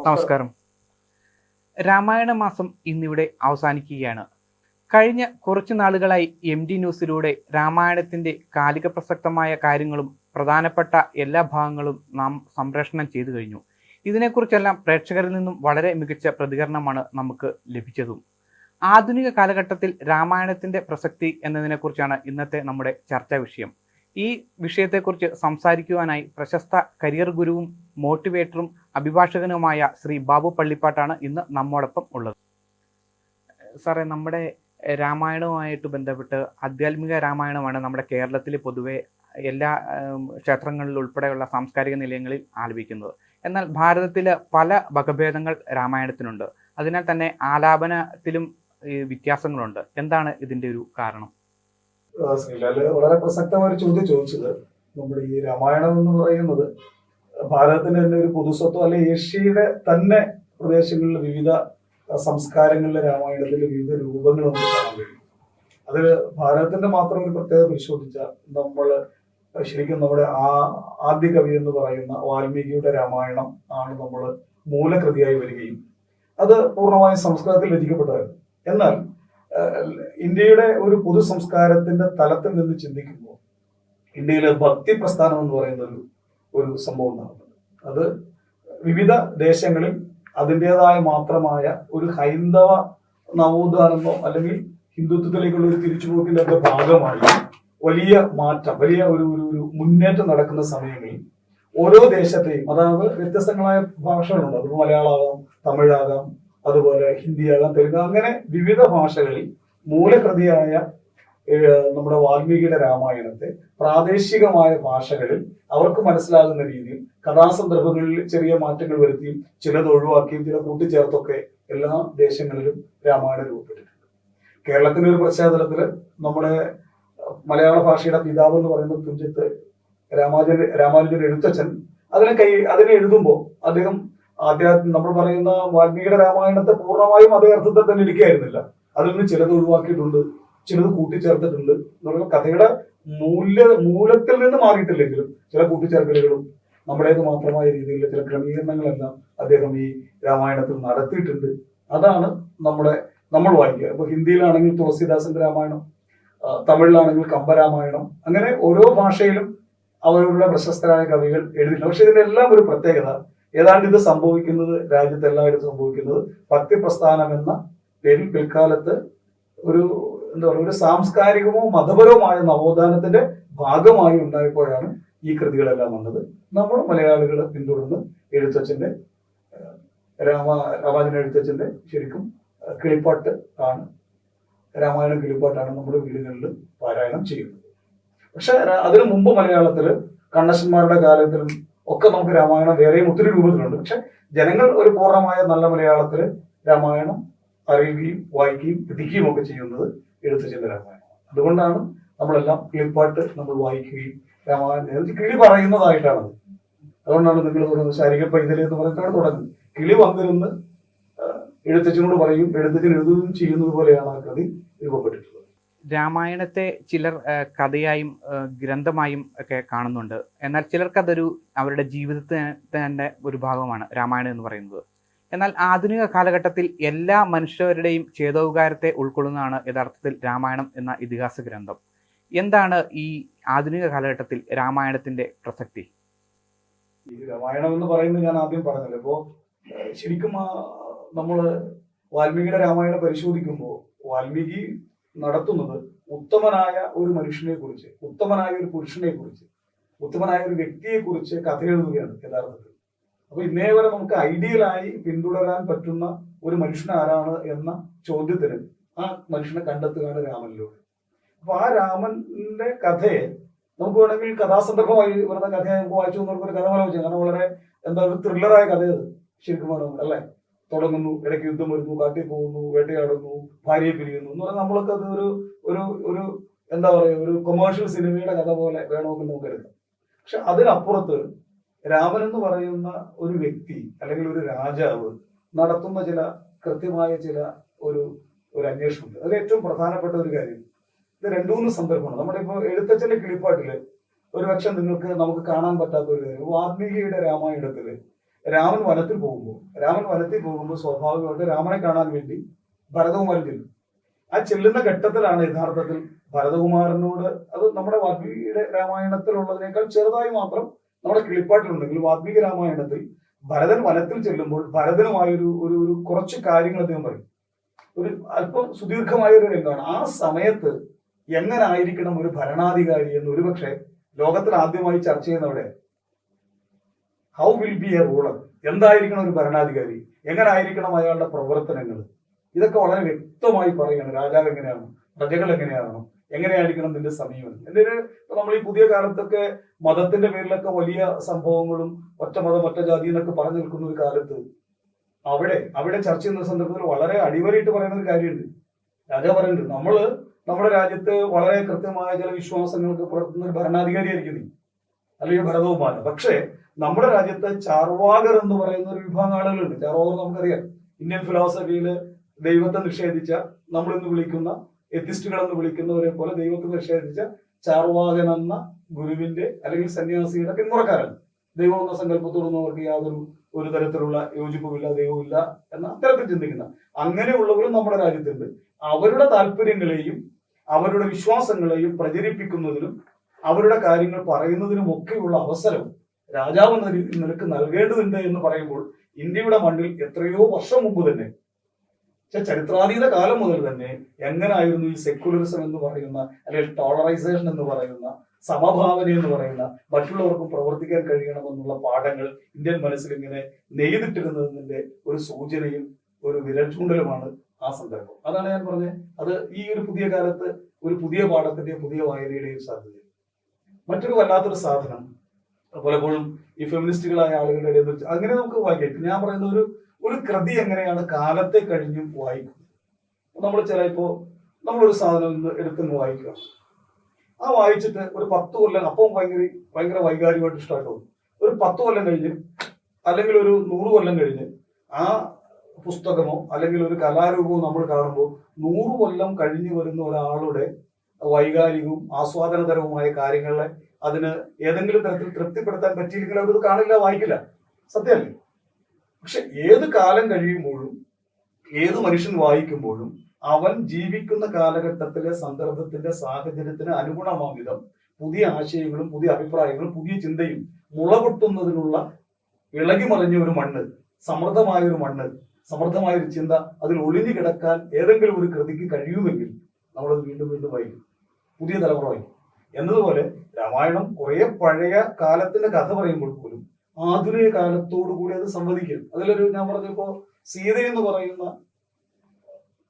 നമസ്കാരം. രാമായണ മാസം ഇന്നിവിടെ അവസാനിക്കുകയാണ്. കഴിഞ്ഞ കുറച്ചു നാളുകളായി MD ന്യൂസിലൂടെ രാമായണത്തിൻ്റെ കാലിക പ്രസക്തമായ കാര്യങ്ങളും പ്രധാനപ്പെട്ട എല്ലാ ഭാഗങ്ങളും നാം സംപ്രേഷണം ചെയ്തു കഴിഞ്ഞു. ഇതിനെക്കുറിച്ചെല്ലാം പ്രേക്ഷകരിൽ നിന്നും വളരെ മികച്ച പ്രതികരണമാണ് നമുക്ക് ലഭിച്ചതും. ആധുനിക കാലഘട്ടത്തിൽ രാമായണത്തിൻ്റെ പ്രസക്തി എന്നതിനെക്കുറിച്ചാണ് ഇന്നത്തെ നമ്മുടെ ചർച്ചാ വിഷയം. ഈ വിഷയത്തെക്കുറിച്ച് സംസാരിക്കുവാനായി പ്രശസ്ത കരിയർ ഗുരുവും മോട്ടിവേറ്ററും അഭിഭാഷകനുമായ ശ്രീ ബാബു പള്ളിപ്പാട്ടാണ് ഇന്ന് നമ്മോടൊപ്പം ഉള്ളത്. സാറേ, നമ്മുടെ രാമായണവുമായിട്ട് ബന്ധപ്പെട്ട് ആധ്യാത്മിക രാമായണമാണ് നമ്മുടെ കേരളത്തിൽ പൊതുവെ എല്ലാ ക്ഷേത്രങ്ങളിൽ ഉൾപ്പെടെയുള്ള സാംസ്കാരിക നിലയങ്ങളിൽ ആലപിക്കുന്നത്. എന്നാൽ ഭാരതത്തിൽ പല വകഭേദങ്ങൾ രാമായണത്തിനുണ്ട്. അതിനാൽ തന്നെ ആലാപനത്തിലും വ്യത്യാസങ്ങളുണ്ട്. എന്താണ് ഇതിൻ്റെ ഒരു കാരണം? ശ്രീലാല് വളരെ പ്രസക്തമായ ഒരു ചോദ്യം ചോദിച്ചത്. നമ്മുടെ ഈ രാമായണം എന്ന് പറയുന്നത് ഭാരതത്തിന്റെ തന്നെ ഒരു പൊതുസ്വത്വം, അല്ലെ ഏഷ്യയുടെ തന്നെ പ്രദേശങ്ങളിലെ വിവിധ സംസ്കാരങ്ങളിലെ രാമായണത്തിന്റെ വിവിധ രൂപങ്ങൾ നമുക്ക് കാണാൻ കഴിയും. അതിൽ ഭാരതത്തിന്റെ മാത്രം ഒരു പ്രത്യേകത പരിശോധിച്ചാൽ നമ്മൾ ശരിക്കും നമ്മുടെ ആദ്യ കവി എന്ന് പറയുന്ന വാൽമീകിയുടെ രാമായണം ആണ് നമ്മൾ മൂലകൃതിയായി വരികയും അത് പൂർണ്ണമായും സംസ്കൃതത്തിൽ രചിക്കപ്പെട്ടതായിരുന്നു. എന്നാൽ ഇന്ത്യയുടെ ഒരു പൊതു സംസ്കാരത്തിന്റെ തലത്തിൽ നിന്ന് ചിന്തിക്കുമ്പോൾ ഇന്ത്യയിലെ ഭക്തി പ്രസ്ഥാനം എന്ന് പറയുന്ന ഒരു സംഭവം ഉണ്ടാകുന്നത്. അത് വിവിധ ദേശങ്ങളിൽ അതിൻ്റെതായ മാത്രമായ ഒരു ഹൈന്ദവ നവോത്ഥാനമോ അല്ലെങ്കിൽ ഹിന്ദുത്വത്തിലേക്കുള്ള ഒരു തിരിച്ചുപോക്കിന്റെ ഒക്കെ ഭാഗമായി വലിയ മാറ്റം, വലിയ ഒരു മുന്നേറ്റം നടക്കുന്ന സമയങ്ങളിൽ ഓരോ ദേശത്തെയും, അതായത് വ്യത്യസ്തങ്ങളായ ഭാഷകളുണ്ട്. അതിപ്പോൾ മലയാളമാകാം, തമിഴാകാം, അതുപോലെ ഹിന്ദിയാകാം, തെലുങ്ക്, അങ്ങനെ വിവിധ ഭാഷകളിൽ മൂലകൃതിയായ നമ്മുടെ വാൽമീകിയുടെ രാമായണത്തെ പ്രാദേശികമായ ഭാഷകളിൽ അവർക്ക് മനസ്സിലാകുന്ന രീതിയിൽ കഥാസന്ദർഭങ്ങളിൽ ചെറിയ മാറ്റങ്ങൾ വരുത്തിയും ചിലത് ഒഴിവാക്കിയും ചില കൂട്ടിച്ചേർത്തൊക്കെ എല്ലാ ദേശങ്ങളിലും രാമായണം രൂപപ്പെട്ടിട്ടുണ്ട്. കേരളത്തിന്റെ ഒരു പശ്ചാത്തലത്തില് നമ്മുടെ മലയാള ഭാഷയുടെ പിതാവ് എന്ന് പറയുന്ന തുഞ്ചത്ത് രാമാനുജൻ എഴുത്തച്ഛൻ അതിനെ എഴുതുമ്പോൾ അദ്ദേഹം നമ്മൾ പറയുന്ന വാൽമീകിയുടെ രാമായണത്തെ പൂർണ്ണമായും അതേ അർത്ഥത്തിൽ തന്നെ ഇരിക്കുകയായിരുന്നില്ല. അതിൽ നിന്ന് ചിലത് ഒഴിവാക്കിയിട്ടുണ്ട്, ചിലത് കൂട്ടിച്ചേർത്തിട്ടുണ്ട് എന്ന് പറയുമ്പോൾ കഥയുടെ മൂലത്തിൽ നിന്ന് മാറിയിട്ടില്ലെങ്കിലും ചില കൂട്ടിച്ചേർക്കലുകളും നമ്മുടേത് മാത്രമായ രീതിയിലുള്ള ചില ക്രമീകരണങ്ങളെല്ലാം അദ്ദേഹം ഈ രാമായണത്തിൽ നടത്തിയിട്ടുണ്ട്. അതാണ് നമ്മൾ വായിക്കുക. ഇപ്പൊ ഹിന്ദിയിലാണെങ്കിൽ തുളസിദാസിന്റെ രാമായണം, തമിഴിലാണെങ്കിൽ കമ്പരാമായണം, അങ്ങനെ ഓരോ ഭാഷയിലും അവരുടെ പ്രശസ്തരായ കവികൾ എഴുതിയിട്ടുണ്ട്. പക്ഷെ ഇതിനെല്ലാം ഒരു പ്രത്യേകത, ഏതാണ്ട് ഇത് സംഭവിക്കുന്നത് രാജ്യത്തെല്ലായിടത്തും സംഭവിക്കുന്നത് ഭക്തി പ്രസ്ഥാനം എന്ന പേരിൽ പിൽക്കാലത്ത് ഒരു സാംസ്കാരികമോ മതപരവുമായ നവോത്ഥാനത്തിന്റെ ഭാഗമായി ഉണ്ടായപ്പോഴാണ് ഈ കൃതികളെല്ലാം വന്നത്. നമ്മൾ മലയാളികൾ പിന്തുടർന്ന് എഴുത്തച്ഛന്റെ രാമാനുജൻ എഴുത്തച്ഛന്റെ ശരിക്കും കിളിപ്പാട്ട് ആണ്, രാമായണം കിളിപ്പാട്ടാണ് നമ്മുടെ വീടുകളിൽ പാരായണം ചെയ്യുന്നത്. പക്ഷെ അതിനു മുമ്പ് മലയാളത്തില് കണ്ണശന്മാരുടെ കാലത്തിലും ഒക്കെ നമുക്ക് രാമായണം വേറെയും ഒത്തിരി രൂപത്തിലുണ്ട്. പക്ഷെ ജനങ്ങൾ ഒരു പൂർണ്ണമായ നല്ല മലയാളത്തില് രാമായണം അറിയുകയും വായിക്കുകയും പഠിക്കുകയും ഒക്കെ ചെയ്യുന്നത് എഴുത്തച്ഛന്റെ രാമായണം. അതുകൊണ്ടാണ് നമ്മളെല്ലാം കിളിപ്പാട്ട് നമ്മൾ വായിക്കുകയും രാമായണം കിളി പറയുന്നതായിട്ടാണത്. അതുകൊണ്ടാണ് നിങ്ങൾ തുടങ്ങുന്നത് ശാരീരിക പൈതൽ എന്ന് പറഞ്ഞിട്ടാണ് തുടങ്ങുന്നത്. കിളി വന്നിരുന്ന് എഴുത്തച്ഛനോട് പറയും, എഴുത്തച്ഛൻ എഴുതുകയും ചെയ്യുന്നത് പോലെയാണ് ആ കൃതി രൂപപ്പെട്ടിട്ടുള്ളത്. രാമായണത്തെ ചിലർ കഥയായും ഗ്രന്ഥമായും ഒക്കെ കാണുന്നുണ്ട്. എന്നാൽ ചിലർക്കതൊരു അവരുടെ ജീവിതത്തിന്റെ ഒരു ഭാഗമാണ് രാമായണം എന്ന് പറയുന്നത്. എന്നാൽ ആധുനിക കാലഘട്ടത്തിൽ എല്ലാ മനുഷ്യരുടെയും ചേതോവികാരത്തെ ഉൾക്കൊള്ളുന്നതാണ് യഥാർത്ഥത്തിൽ രാമായണം എന്ന ഇതിഹാസ ഗ്രന്ഥം. എന്താണ് ഈ ആധുനിക കാലഘട്ടത്തിൽ രാമായണത്തിന്റെ പ്രസക്തി? ഈ രാമായണം എന്ന് പറയുന്നത് ഞാൻ ആദ്യം പറഞ്ഞല്ലോ. ഇപ്പോ ശരിക്കും നമ്മള് വാൽമീകിയുടെ രാമായണം പരിശോധിക്കുമ്പോൾ വാൽമീകി നടത്തുന്നത് ഉത്തമനായ ഒരു മനുഷ്യനെ കുറിച്ച്, ഉത്തമനായ ഒരു പുരുഷനെ കുറിച്ച്, ഉത്തമനായ ഒരു വ്യക്തിയെ കുറിച്ച് കഥ എഴുതുകയാണ് യഥാർത്ഥത്തിൽ. അപ്പൊ ഇന്നേ വരെ നമുക്ക് ഐഡിയലായി പിന്തുടരാൻ പറ്റുന്ന ഒരു മനുഷ്യൻ ആരാണ് എന്ന ചോദ്യത്തിന് ആ മനുഷ്യനെ കണ്ടെത്തുകയാണ് രാമനിലൂടെ. അപ്പൊ ആ രാമന്റെ കഥയെ നമുക്ക് വേണമെങ്കിൽ കഥാസന്ദർഭമായി വരുന്ന കഥയെ നമുക്ക് വായിച്ചു നമുക്ക് ഒരു കഥ പോലെ വെച്ചാൽ, കാരണം വളരെ ഒരു ത്രില്ലറായ കഥയത് ശരിക്കും വേണമെങ്കിൽ അല്ലെ. തുടങ്ങുന്നു, ഇടയ്ക്ക് യുദ്ധം വരുന്നു, കാട്ടിൽ പോകുന്നു, വേട്ടയാടുന്നു, ഭാര്യയെ പിരിയുന്നു എന്ന് പറഞ്ഞാൽ നമ്മളൊക്കെ അത് ഒരു കൊമേഴ്ഷ്യൽ സിനിമയുടെ കഥ പോലെ വേണമെങ്കിൽ നമുക്ക് എടുക്കാം. പക്ഷെ അതിനപ്പുറത്ത് രാമൻ എന്ന് പറയുന്ന ഒരു വ്യക്തി അല്ലെങ്കിൽ ഒരു രാജാവ് നടത്തുന്ന ചില കൃത്യമായ ഒരു അന്വേഷണമുണ്ട്. അതിൽ ഏറ്റവും പ്രധാനപ്പെട്ട ഒരു കാര്യം, ഇത് രണ്ടു മൂന്ന് സന്ദർഭമാണ്. നമ്മുടെ ഇപ്പോൾ എഴുത്തച്ഛന്റെ കിളിപ്പാട്ടില് ഒരു പക്ഷെ നമുക്ക് കാണാൻ പറ്റാത്ത ഒരു കാര്യം, വാൽമീകിയുടെ രാമായണത്തില് രാമൻ വനത്തിൽ പോകുമ്പോൾ സ്വാഭാവികമായിട്ട് രാമനെ കാണാൻ വേണ്ടി ഭരതകുമാരൻ ചെല്ലും. ആ ചെല്ലുന്ന ഘട്ടത്തിലാണ് യഥാർത്ഥത്തിൽ ഭരതകുമാരനോട്, അത് നമ്മുടെ വാൽമീകിയുടെ രാമായണത്തിലുള്ളതിനേക്കാൾ ചെറുതായി മാത്രം നമ്മുടെ കിളിപ്പാട്ടിലുണ്ടെങ്കിൽ വാൽമീകി രാമായണത്തിൽ ഭരതൻ വനത്തിൽ ചെല്ലുമ്പോൾ ഭരതനുമായൊരു ഒരു ഒരു കുറച്ച് കാര്യങ്ങൾ അദ്ദേഹം പറയും. ഒരു അല്പം സുദീർഘമായ ഒരു രംഗമാണ്. ആ സമയത്ത് എങ്ങനായിരിക്കണം ഒരു ഭരണാധികാരി എന്ന് ഒരുപക്ഷെ ലോകത്തിൽ ആദ്യമായി ചർച്ച ചെയ്യുന്നവിടെ how will be a ruler, എന്തായിരിക്കണം ഒരു ഭരണാധികാരി, എങ്ങനായിരിക്കണം അയാളുടെ പ്രവർത്തനങ്ങൾ, ഇതൊക്കെ വളരെ വ്യക്തമായി പറയുകയാണ്. രാജാവ് എങ്ങനെയാണ്, പ്രജകൾ എങ്ങനെയാണോ, എങ്ങനെയായിരിക്കണം നിന്റെ സമീപനം. നമ്മൾ ഈ പുതിയ കാലത്തൊക്കെ മതത്തിന്റെ പേരിലൊക്കെ വലിയ സംഭവങ്ങളും ഒറ്റ മതം ഒറ്റ ജാതി എന്നൊക്കെ പറഞ്ഞു നിൽക്കുന്ന ഒരു കാലത്ത് അവിടെ ചർച്ച ചെയ്യുന്ന സന്ദർഭത്തിൽ വളരെ അടിവരയിട്ട് പറയുന്ന ഒരു കാര്യമുണ്ട്. രാജാവ് പറയുന്നുണ്ട്, നമ്മുടെ രാജ്യത്ത് വളരെ കൃത്യമായ ചില വിശ്വാസങ്ങൾക്ക് പുറത്തുന്ന ഒരു ഭരണാധികാരിയായിരിക്കും നീ, അല്ലെങ്കിൽ ഭരതകുമാരൻ. പക്ഷേ നമ്മുടെ രാജ്യത്ത് ചാർവാകർ എന്ന് പറയുന്ന ഒരു വിഭാഗം ആളുകളുണ്ട്. ചാർവാകർ നമുക്കറിയാം, ഇന്ത്യൻ ഫിലോസഫിയില് ദൈവത്തെ നിഷേധിച്ച, നമ്മളിന്ന് വിളിക്കുന്ന എത്തിസ്റ്റുകൾ എന്ന് വിളിക്കുന്നവരെ പോലെ ദൈവത്തെ നിഷേധിച്ച ചാർവാകൻ എന്ന ഗുരുവിന്റെ അല്ലെങ്കിൽ സന്യാസിയുടെ പിന്മുറക്കാരാണ്. ദൈവം എന്ന സങ്കല്പത്തോടൊന്നും അവർക്ക് ഒരു തരത്തിലുള്ള യോജിപ്പുമില്ല, ദൈവമില്ല എന്ന അത്തരത്തിൽ ചിന്തിക്കുന്ന അങ്ങനെയുള്ളവരും നമ്മുടെ രാജ്യത്തുണ്ട്. അവരുടെ താല്പര്യങ്ങളെയും അവരുടെ വിശ്വാസങ്ങളെയും പ്രചരിപ്പിക്കുന്നതിനും അവരുടെ കാര്യങ്ങൾ പറയുന്നതിനും ഒക്കെയുള്ള അവസരം രാജാവ് എന്ന രീതിയിൽ നിനക്ക് നൽകേണ്ടതുണ്ട് എന്ന് പറയുമ്പോൾ ഇന്ത്യയുടെ മണ്ണിൽ എത്രയോ വർഷം മുമ്പ് തന്നെ, ചരിത്രാതീത കാലം മുതൽ തന്നെ എങ്ങനായിരുന്നു ഈ സെക്യുലറിസം എന്ന് പറയുന്ന, അല്ലെങ്കിൽ ടോളറൈസേഷൻ എന്ന് പറയുന്ന, സമഭാവന എന്ന് പറയുന്ന, മറ്റുള്ളവർക്കും പ്രവർത്തിക്കാൻ കഴിയണമെന്നുള്ള പാഠങ്ങൾ ഇന്ത്യൻ മനസ്സിൽ ഇങ്ങനെ നെയ്തിട്ടിരുന്നതിന്റെ ഒരു സൂചനയും ഒരു വിരൽ ചൂണ്ടലുമാണ് ആ സന്ദർഭം. അതാണ് ഞാൻ പറഞ്ഞത്, അത് ഈ ഒരു പുതിയ കാലത്ത് ഒരു പുതിയ പാഠത്തിന്റെയും പുതിയ വായനയുടെയും സാധ്യത. മറ്റൊരു വല്ലാത്തൊരു സാധനം പലപ്പോഴും ഈ ഫെമിനിസ്റ്റുകളായ ആളുകളുടെ ഇടയിൽ അങ്ങനെ നമുക്ക് വായിക്കാം. ഞാൻ പറയുന്ന ഒരു കൃതി എങ്ങനെയാണ് കാലത്തെ കഴിഞ്ഞും വായിക്കുന്നത്. നമ്മളൊരു സാധനം എടുത്തെന്ന് വായിക്കുക, ആ വായിച്ചിട്ട് ഒരു 10 കൊല്ലം, അപ്പം ഭയങ്കര വൈകാരികമായിട്ട് ഇഷ്ടമായിട്ട് തോന്നും. ഒരു 10 കൊല്ലം കഴിഞ്ഞ് അല്ലെങ്കിൽ ഒരു 100 കൊല്ലം കഴിഞ്ഞ് ആ പുസ്തകമോ അല്ലെങ്കിൽ ഒരു കലാരൂപവും നമ്മൾ കാണുമ്പോൾ 100 കൊല്ലം കഴിഞ്ഞു വരുന്ന ഒരാളുടെ വൈകാരികവും ആസ്വാദനതരവുമായ കാര്യങ്ങളെ അതിന് ഏതെങ്കിലും തരത്തിൽ തൃപ്തിപ്പെടുത്താൻ പറ്റിയില്ലെങ്കിൽ അവരത് കാണില്ല, വായിക്കില്ല. സത്യമല്ലേ? പക്ഷെ ഏത് കാലം കഴിയുമ്പോഴും ഏത് മനുഷ്യൻ വായിക്കുമ്പോഴും അവൻ ജീവിക്കുന്ന കാലഘട്ടത്തിലെ സന്ദർഭത്തിന്റെ സാഹചര്യത്തിന് അനുഗുണമാം വിധം പുതിയ ആശയങ്ങളും പുതിയ അഭിപ്രായങ്ങളും പുതിയ ചിന്തയും മുളപൊട്ടുന്നതിനുള്ള ഇളകിമറിഞ്ഞ ഒരു മണ്ണ്, സമൃദ്ധമായൊരു മണ്ണ്, സമൃദ്ധമായൊരു ചിന്ത അതിൽ ഒളിഞ്ഞു കിടക്കാൻ ഏതെങ്കിലും ഒരു കൃതിക്ക് കഴിയുമെങ്കിൽ നമ്മളത് വീണ്ടും വീണ്ടും വായിക്കും, പുതിയ തലമുറ വായിക്കും. എന്നതുപോലെ രാമായണം കുറെ പഴയ കാലത്തിന്റെ കഥ പറയുമ്പോൾ പോലും ആധുനിക കാലത്തോടു കൂടി അത് സംവദിക്കും. അതിലൊരു ഞാൻ പറഞ്ഞപ്പോ സീത എന്ന് പറയുന്ന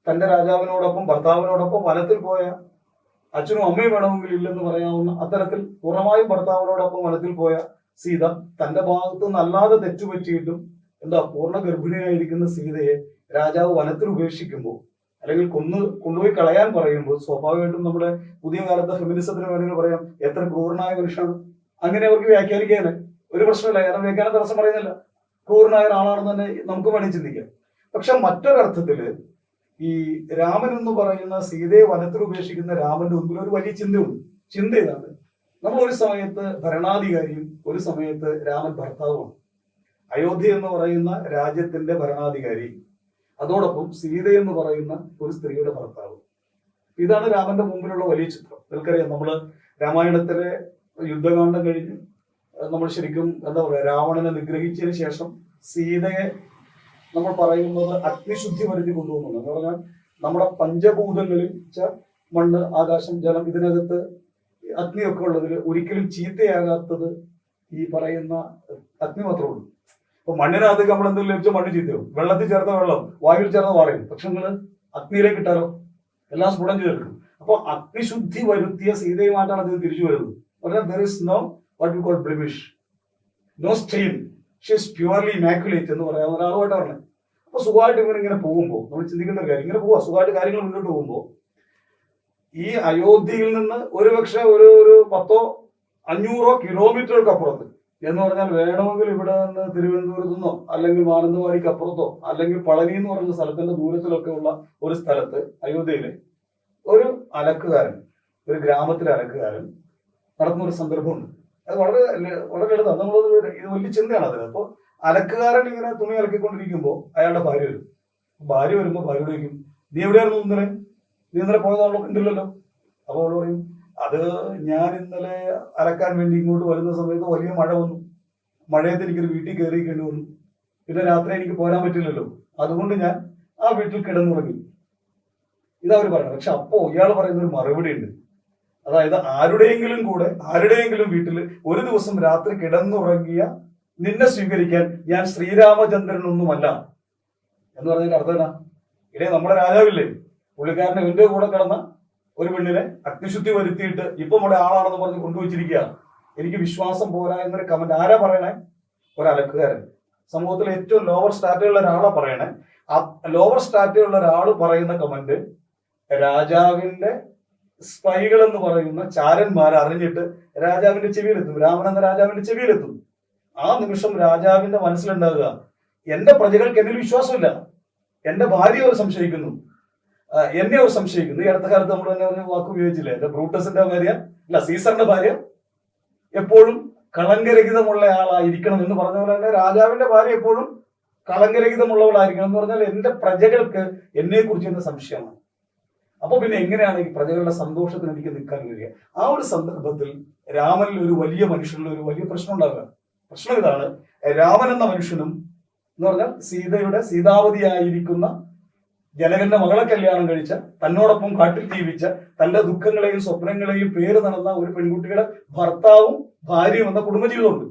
തന്റെ രാജാവിനോടൊപ്പം ഭർത്താവിനോടൊപ്പം വനത്തിൽ പോയ അച്ഛനും അമ്മയും വേണമെങ്കിൽ ഇല്ലെന്ന് പറയാവുന്ന അത്തരത്തിൽ പൂർണ്ണമായും ഭർത്താവിനോടൊപ്പം വനത്തിൽ പോയ സീത തന്റെ ഭാഗത്ത് നിന്ന് അല്ലാതെ തെറ്റുപറ്റിയിട്ടും പൂർണ്ണ ഗർഭിണിയായിരിക്കുന്ന സീതയെ രാജാവ് വനത്തിൽ ഉപേക്ഷിക്കുമ്പോൾ അല്ലെങ്കിൽ കൊണ്ടുപോയി കളയാൻ പറയുമ്പോൾ സ്വാഭാവികമായിട്ടും നമ്മുടെ പുതിയ കാലത്തെ ഫെമിനിസത്തിന് വേണമെങ്കിൽ പറയാം എത്ര ക്രൂരനായ മനുഷ്യനാണ്. അങ്ങനെ അവർക്ക് വ്യാഖ്യാനിക്കാന് ഒരു പ്രശ്നമില്ല, കാരണം വ്യാഖ്യാന തടസ്സം പറയുന്നില്ല. ക്രൂരനായ ഒരാളാണെന്ന് തന്നെ നമുക്ക് വേണമെങ്കിൽ ചിന്തിക്കാം. പക്ഷെ മറ്റൊരർത്ഥത്തില് ഈ രാമൻ എന്ന് പറയുന്ന സീതയെ വനത്തിൽ ഉപേക്ഷിക്കുന്ന രാമന്റെ മുമ്പിൽ ഒരു വലിയ ചിന്തയുണ്ട്. ചിന്ത ഇതാണ്, നമ്മൾ ഒരു സമയത്ത് ഭരണാധികാരിയും ഒരു സമയത്ത് രാമൻ ഭർത്താവുമാണ്. അയോധ്യ എന്ന് പറയുന്ന രാജ്യത്തിന്റെ ഭരണാധികാരി, അതോടൊപ്പം സീത എന്ന് പറയുന്ന ഒരു സ്ത്രീയുടെ ഭർത്താവ്. ഇതാണ് രാമന്റെ മുമ്പിലുള്ള വലിയ ചിത്രം. നിങ്ങൾക്കറിയാം, നമ്മള് രാമായണത്തിലെ യുദ്ധകാന്ഡം കഴിഞ്ഞ് നമ്മൾ ശരിക്കും രാവണനെ നിഗ്രഹിച്ചതിന് ശേഷം സീതയെ നമ്മൾ പറയുന്നത് അഗ്നിശുദ്ധി വരുത്തി കൊണ്ടുപോകുന്നു. എന്ന് പറഞ്ഞാൽ നമ്മുടെ പഞ്ചഭൂതങ്ങളിൽ മണ്ണ്, ആകാശം, ജലം, ഇതിനകത്ത് അഗ്നിയൊക്കെ ഉള്ളതിൽ ഒരിക്കലും ചീത്തയാകാത്തത് ഈ പറയുന്ന അഗ്നി മാത്രമേ ഉള്ളൂ. അപ്പൊ മണ്ണിനകത്തേക്ക് നമ്മൾ എന്തെങ്കിലും ലഭിച്ചാൽ മണ്ണ് ചീത്തയാവും, വെള്ളത്തിൽ ചേർത്ത വെള്ളം വായുവിൽ ചേർന്ന വാറയും. പക്ഷെ നിങ്ങൾ അഗ്നിയിലേക്ക് ഇട്ടാലോ എല്ലാം സ്ഫുടം ചെയ്തെടുക്കും. അപ്പൊ അഗ്നിശുദ്ധി വരുത്തിയ സീതയുമായിട്ടാണ് അദ്ദേഹം തിരിച്ചു വരുന്നത്. പറഞ്ഞാൽ there is no what we call blemish, no stain, she is purely immaculate എന്ന് പറയാവുന്ന ഒരാളുമായിട്ട് പറഞ്ഞത്. അപ്പൊ സുഖമായിട്ട് ഇങ്ങനെ പോകുമ്പോൾ നമ്മൾ ചിന്തിക്കേണ്ട ഒരു കാര്യം, ഇങ്ങനെ പോവാ സുഖമായിട്ട് കാര്യങ്ങൾ മുന്നോട്ട് പോകുമ്പോൾ ഈ അയോധ്യയിൽ നിന്ന് ഒരുപക്ഷെ ഒരു 100-500 കിലോമീറ്ററുകൾക്ക് അപ്പുറത്ത് എന്ന് പറഞ്ഞാൽ വേണമെങ്കിൽ ഇവിടെ നിന്ന് തിരുവനന്തപുരത്തു നിന്നോ അല്ലെങ്കിൽ മാനന്തവാടിക്ക് അപ്പുറത്തോ അല്ലെങ്കിൽ പളനി എന്ന് പറയുന്ന സ്ഥലത്തിന്റെ ദൂരത്തിലൊക്കെ ഉള്ള ഒരു സ്ഥലത്ത് അയോധ്യയിലെ ഒരു അലക്കുകാരൻ, ഒരു ഗ്രാമത്തിലെ അലക്കുകാരൻ നടത്തുന്ന ഒരു സന്ദർഭമുണ്ട്. അത് വളരെ വളരെ ലളിതമാണ്. ഇത് വലിയ ചിന്തയാണ് അതിന്. അപ്പോൾ അലക്കുകാരൻ ഇങ്ങനെ തുണി അലക്കിക്കൊണ്ടിരിക്കുമ്പോൾ അയാളുടെ ഭാര്യ വരും. ഭാര്യ വരുമ്പോൾ ഭാര്യയോട് ചോദിക്കും, നീ എവിടെയായിരുന്നു ഇന്നലെ? നീ ഇന്നലെ പോയതാണല്ലോ, ഉണ്ടല്ലോ. അപ്പോൾ അവള് പറയും, അത് ഞാൻ ഇന്നലെ അലക്കാൻ വേണ്ടി ഇങ്ങോട്ട് വരുന്ന സമയത്ത് വലിയ മഴ വന്നു. മഴയത്ത് എനിക്കൊരു വീട്ടിൽ കയറിയിരിക്കേണ്ടി വന്നു. പിന്നെ രാത്രി എനിക്ക് പോരാൻ പറ്റില്ലല്ലോ, അതുകൊണ്ട് ഞാൻ ആ വീട്ടിൽ കിടന്നുറങ്ങി. ഇതവർ പറയുന്നത്. പക്ഷെ അപ്പോ ഇയാൾ പറയുന്ന ഒരു മറുപടി ഉണ്ട്. അതായത് ആരുടെയെങ്കിലും വീട്ടിൽ ഒരു ദിവസം രാത്രി കിടന്നുറങ്ങിയ നിന്നെ സ്വീകരിക്കാൻ ഞാൻ ശ്രീരാമചന്ദ്രനൊന്നുമല്ല എന്ന് പറഞ്ഞതിന്റെ അർത്ഥം എന്നാ? ഇടേ നമ്മുടെ രാജാവില്ലേ, പുള്ളിക്കാരനെ എന്റെ കൂടെ കിടന്ന ഒരു പെണ്ണിനെ അഗ്നിശുദ്ധി വരുത്തിയിട്ട് ഇപ്പൊ നമ്മുടെ ആളാണെന്ന് പറഞ്ഞ് കൊണ്ടുവച്ചിരിക്കുക. എനിക്ക് വിശ്വാസം പോരാ എന്നൊരു കമന്റ് ആരാ പറയണേ? ഒരലക്കുകാരൻ. സമൂഹത്തിലെ ഏറ്റവും ലോവർ സ്റ്റാറ്റയുള്ള ഒരാളാ പറയണേ. ആ ലോവർ സ്റ്റാറ്റയുള്ള ഒരാൾ പറയുന്ന കമന്റ് രാജാവിന്റെ സ്പൈകൾ എന്ന് പറയുന്ന ചാരന്മാർ അറിഞ്ഞിട്ട് രാജാവിന്റെ ചെവിയിലെത്തും. രാമൻ എന്ന രാജാവിന്റെ ചെവിയിലെത്തും. ആ നിമിഷം രാജാവിന്റെ മനസ്സിലുണ്ടാകുക, എന്റെ പ്രജകൾക്ക് എന്നിൽ വിശ്വാസമില്ല, എന്റെ ഭാര്യ അവർ സംശയിക്കുന്നു, എന്നെ അവർ സംശയിക്കുന്നു. ഈ അടുത്ത കാലത്ത് നമ്മൾ തന്നെ ഒരു വാക്ക് ഉപയോഗിച്ചില്ലേ, എന്റെ ബ്രൂട്ടസിന്റെ ഭാര്യ അല്ല സീസറിന്റെ ഭാര്യ എപ്പോഴും കളങ്കരഹിതമുള്ള ആളായിരിക്കണം എന്ന് പറഞ്ഞ പോലെ തന്നെ രാജാവിന്റെ ഭാര്യ എപ്പോഴും കളങ്കരഹിതമുള്ളവളായിരിക്കണം എന്ന് പറഞ്ഞാൽ എന്റെ പ്രജകൾക്ക് എന്നെ കുറിച്ച് എന്ന സംശയമാണ്. അപ്പൊ പിന്നെ എങ്ങനെയാണ് ഈ പ്രജകളുടെ സന്തോഷത്തിന് എനിക്ക് നിൽക്കാൻ കഴിയുക? ആ ഒരു സന്ദർഭത്തിൽ രാമനിൽ ഒരു വലിയ മനുഷ്യനിൽ ഒരു വലിയ പ്രശ്നം ഉണ്ടാകുക. പ്രശ്നം ഇതാണ്, രാമൻ എന്ന മനുഷ്യനും എന്ന് പറഞ്ഞാൽ സീതാവതിയായിരിക്കുന്ന ജനകന്റെ മകളെ കല്യാണം കഴിച്ച, തന്നോടൊപ്പം കാട്ടിൽ ജീവിച്ച, തന്റെ ദുഃഖങ്ങളെയും സ്വപ്നങ്ങളെയും പേര് നടന്ന ഒരു പെൺകുട്ടിയുടെ ഭർത്താവും ഭാര്യയും എന്ന കുടുംബജീവിതമുണ്ട്.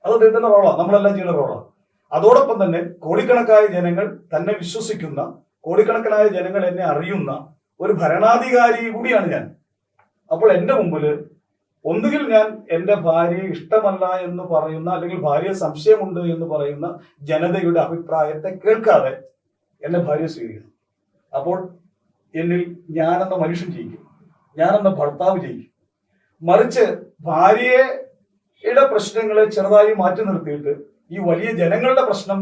അത് അദ്ദേഹത്തിന്റെ റോളാണ്, നമ്മളെല്ലാം ചെയ്യുന്ന റോളാണ്. അതോടൊപ്പം തന്നെ കോടിക്കണക്കായ ജനങ്ങൾ തന്നെ വിശ്വസിക്കുന്ന, കോടിക്കണക്കിനായ ജനങ്ങൾ എന്നെ അറിയുന്ന ഒരു ഭരണാധികാരി കൂടിയാണ് ഞാൻ. അപ്പോൾ എന്റെ മുമ്പില് ഒന്നുകിൽ ഞാൻ എന്റെ ഭാര്യയെ ഇഷ്ടമല്ല എന്ന് പറയുന്ന, അല്ലെങ്കിൽ ഭാര്യയെ സംശയമുണ്ട് എന്ന് പറയുന്ന ജനതയുടെ അഭിപ്രായത്തെ കേൾക്കാതെ എന്റെ ഭാര്യയെ സ്വീകരിക്കണം. അപ്പോൾ എന്നിൽ ഞാനെന്ന മനുഷ്യൻ ജയിക്കും, ഞാനെന്ന ഭർത്താവ് ജയിക്കും. മറിച്ച് ഭാര്യയുടെ പ്രശ്നങ്ങളെ ചെറുതായി മാറ്റി നിർത്തിയിട്ട് ഈ വലിയ ജനങ്ങളുടെ പ്രശ്നം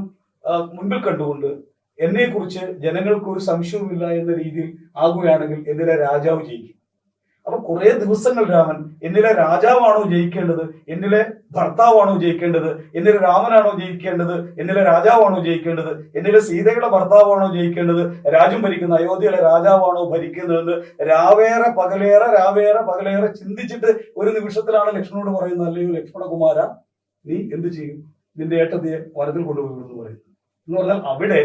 മുൻപിൽ കണ്ടുകൊണ്ട് എന്നെ കുറിച്ച് ജനങ്ങൾക്ക് ഒരു സംശയവുമില്ല എന്ന രീതിയിൽ ആകുകയാണെങ്കിൽ എന്നിലെ രാജാവ് ജയിക്കും. അപ്പൊ കുറെ ദിവസങ്ങൾ രാമൻ എന്നിലെ രാജാവാണോ ജയിക്കേണ്ടത്, എന്നിലെ ഭർത്താവാണോ ജയിക്കേണ്ടത്, എന്നിലെ രാമനാണോ ജയിക്കേണ്ടത്, എന്നിലെ രാജാവാണോ ജയിക്കേണ്ടത്, എന്നിലെ സീതയുടെ ഭർത്താവാണോ ജയിക്കേണ്ടത്, രാജ്യം ഭരിക്കുന്ന അയോധ്യയിലെ രാജാവാണോ ഭരിക്കുന്നതെന്ന് രാവേറെ പകലേറെ ചിന്തിച്ചിട്ട് ഒരു നിമിഷത്തിലാണ് ലക്ഷ്മണനോട് പറയുന്നത്, അല്ലയോ ലക്ഷ്മണകുമാര, നീ എന്ത് ചെയ്യും? നിന്റെ ഏട്ടത്തിയെ വനത്തിൽ കൊണ്ടുപോയി എന്ന് പറയുന്നത്. എന്ന് പറഞ്ഞാൽ അവിടെ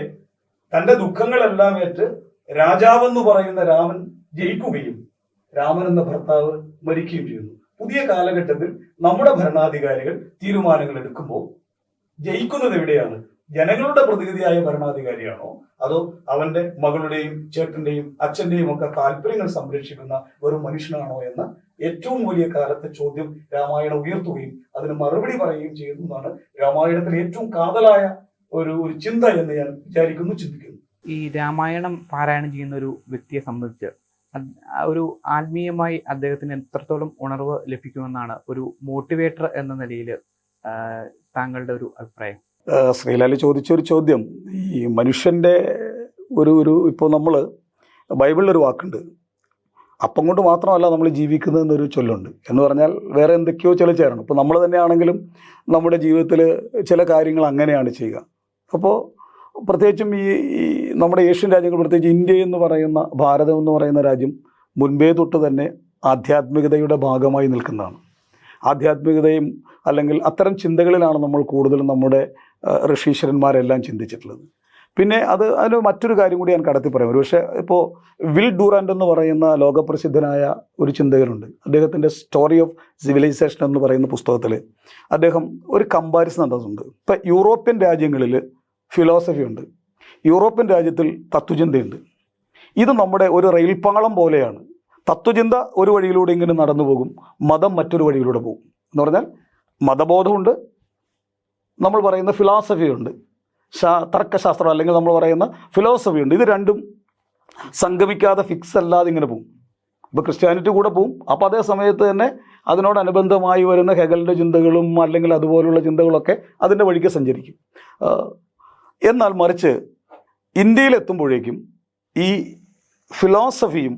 തന്റെ ദുഃഖങ്ങളെല്ലാം ഏറ്റ് രാജാവെന്ന് പറയുന്ന രാമൻ ജയിക്കുകയും രാമൻ എന്ന ഭർത്താവ് മരിക്കുകയും ചെയ്യുന്നു. പുതിയ കാലഘട്ടത്തിൽ നമ്മുടെ ഭരണാധികാരികൾ തീരുമാനങ്ങൾ എടുക്കുമ്പോൾ ജയിക്കുന്നത് എവിടെയാണ്? ജനങ്ങളുടെ പ്രതിനിധിയായ ഭരണാധികാരിയാണോ, അതോ അവന്റെ മകളുടെയും ചേട്ടന്റെയും അച്ഛന്റെയും ഒക്കെ താല്പര്യങ്ങൾ സംരക്ഷിക്കുന്ന ഒരു മനുഷ്യനാണോ എന്ന ഏറ്റവും വലിയ കാലത്തെ ചോദ്യം രാമായണം ഉയർത്തുകയും അതിന് മറുപടി പറയുകയും ചെയ്യുന്നതാണ് രാമായണത്തിലെ ഏറ്റവും കാതലായ ഒരു ചിന്ത എന്ന് ഞാൻ ചിന്തിക്കുന്നു. ഈ രാമായണം പാരായണം ചെയ്യുന്ന ഒരു വ്യക്തിയെ സംബന്ധിച്ച് ഒരു ആത്മീയമായി അദ്ദേഹത്തിന് എത്രത്തോളം ഉണർവ് ലഭിക്കുമെന്നാണ് ഒരു മോട്ടിവേറ്റർ എന്ന നിലയിൽ താങ്കളുടെ ഒരു അഭിപ്രായം? ശ്രീലാൽ ചോദിച്ചൊരു ചോദ്യം, ഈ മനുഷ്യന്റെ ഇപ്പോൾ നമ്മൾ ബൈബിളിലൊരു വാക്കുണ്ട്, അപ്പം കൊണ്ട് മാത്രമല്ല നമ്മൾ ജീവിക്കുന്നതെന്നൊരു ചൊല്ലുണ്ട്. എന്ന് പറഞ്ഞാൽ വേറെ എന്തൊക്കെയോ ചില ചേരണം. ഇപ്പോൾ നമ്മൾ തന്നെയാണെങ്കിലും നമ്മുടെ ജീവിതത്തിൽ ചില കാര്യങ്ങൾ അങ്ങനെയാണ് ചെയ്യുക. അപ്പോൾ പ്രത്യേകിച്ചും ഈ നമ്മുടെ ഏഷ്യൻ രാജ്യങ്ങൾ, പ്രത്യേകിച്ച് ഇന്ത്യ എന്ന് പറയുന്ന, ഭാരതം എന്ന് പറയുന്ന രാജ്യം മുൻപേ തൊട്ട് തന്നെ ആധ്യാത്മികതയുടെ ഭാഗമായി നിൽക്കുന്നതാണ്. ആധ്യാത്മികതയും അല്ലെങ്കിൽ അത്തരം ചിന്തകളിലാണ് നമ്മൾ കൂടുതലും നമ്മുടെ ഋഷീശ്വരന്മാരെല്ലാം ചിന്തിച്ചിട്ടുള്ളത്. പിന്നെ അതിന് മറ്റൊരു കാര്യം കൂടി ഞാൻ കടത്തി പറയാം. പക്ഷേ ഇപ്പോൾ വിൽ ഡൂറാൻഡ് എന്ന് പറയുന്ന ലോകപ്രസിദ്ധനായ ഒരു ചിന്തകനുണ്ട്. അദ്ദേഹത്തിൻ്റെ സ്റ്റോറി ഓഫ് സിവിലൈസേഷൻ എന്ന് പറയുന്ന പുസ്തകത്തിൽ അദ്ദേഹം ഒരു കമ്പാരിസൺ നടത്തുന്നുണ്ട്. ഇപ്പം യൂറോപ്യൻ രാജ്യങ്ങളിൽ ഫിലോസഫി ഉണ്ട്, യൂറോപ്യൻ രാജ്യത്തിൽ തത്വചിന്തയുണ്ട്. ഇത് നമ്മുടെ ഒരു റെയിൽപാളം പോലെയാണ്. തത്വചിന്ത ഒരു വഴിയിലൂടെ ഇങ്ങനെ നടന്നു പോകും, മതം മറ്റൊരു വഴിയിലൂടെ പോകും. എന്ന് പറഞ്ഞാൽ മതബോധമുണ്ട്, നമ്മൾ പറയുന്ന ഫിലോസഫിയുണ്ട്, തർക്കശാസ്ത്രം അല്ലെങ്കിൽ നമ്മൾ പറയുന്ന ഫിലോസഫിയുണ്ട്. ഇത് രണ്ടും സംഗമിക്കാതെ ഫിക്സ് അല്ലാതെ ഇങ്ങനെ പോകും. ഇപ്പോൾ ക്രിസ്ത്യാനിറ്റി കൂടെ പോകും. അപ്പോൾ അതേ സമയത്ത് തന്നെ അതിനോടനുബന്ധമായി വരുന്ന ഹെഗലിൻ്റെ ചിന്തകളും അല്ലെങ്കിൽ അതുപോലുള്ള ചിന്തകളൊക്കെ അതിൻ്റെ വഴിക്ക് സഞ്ചരിക്കും. എന്നാൽ മറിച്ച് ഇന്ത്യയിലെത്തുമ്പോഴേക്കും ഈ ഫിലോസഫിയും